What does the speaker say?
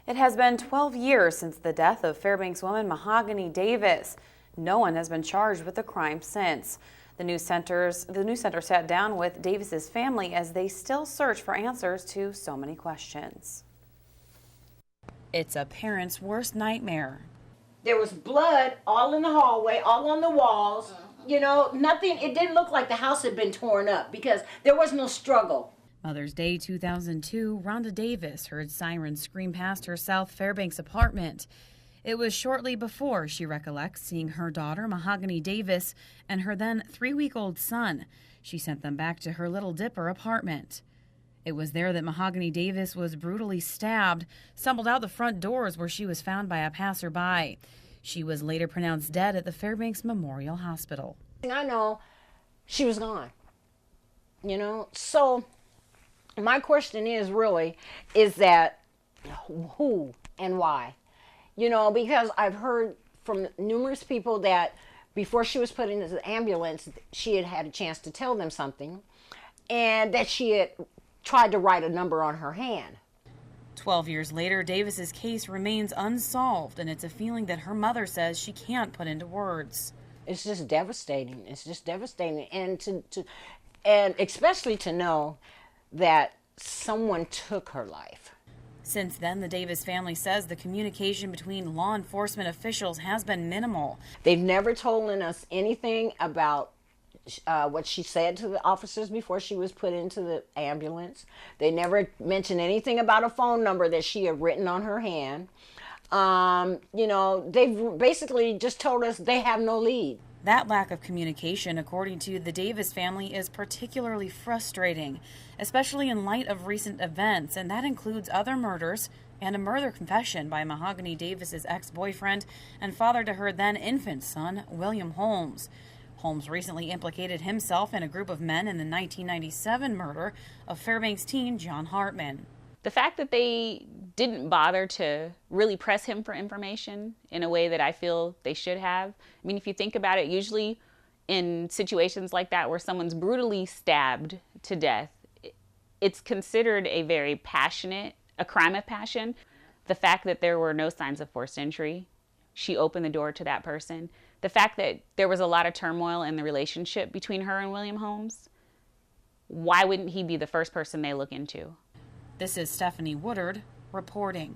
It has been 12 years since the death of Fairbanks woman Mahogany Davis. No one has been charged with the crime since. The news center sat down with Davis's family as they still search for answers to so many questions. It's a parent's worst nightmare. There was blood all in the hallway, all on the walls. You know, nothing, it didn't look like the house had been torn up because there was no struggle. Mother's Day 2002, Rhonda Davis heard sirens scream past her South Fairbanks apartment. It was shortly before she recollects seeing her daughter, Mahogany Davis, and her then 3-week-old son. She sent them back to her Little Dipper apartment. It was there that Mahogany Davis was brutally stabbed, stumbled out the front doors where she was found by a passerby. She was later pronounced dead at the Fairbanks Memorial Hospital. I know she was gone, you know, so my question is that who and why? You know, because I've heard from numerous people that before she was put into the ambulance, she had had a chance to tell them something and that she had tried to write a number on her hand. 12 years later, Davis's case remains unsolved, and it's a feeling that her mother says she can't put into words. It's just devastating. It's just devastating. And especially to know that someone took her life. Since then, the Davis family says the communication between law enforcement officials has been minimal. They've never told us anything about what she said to the officers before she was put into the ambulance. They never mentioned anything about a phone number that she had written on her hand. You know, they've basically just told us they have no lead. That lack of communication, according to the Davis family, is particularly frustrating, especially in light of recent events, and that includes other murders and a murder confession by Mahogany Davis's ex-boyfriend and father to her then infant son, William Holmes. Holmes recently implicated himself in a group of men in the 1997 murder of Fairbanks teen John Hartman. The fact that they didn't bother to really press him for information in a way that I feel they should have. I mean, if you think about it, usually in situations like that where someone's brutally stabbed to death, it's considered a crime of passion. The fact that there were no signs of forced entry, she opened the door to that person. The fact that there was a lot of turmoil in the relationship between her and William Holmes, why wouldn't he be the first person they look into? This is Stephanie Woodard reporting.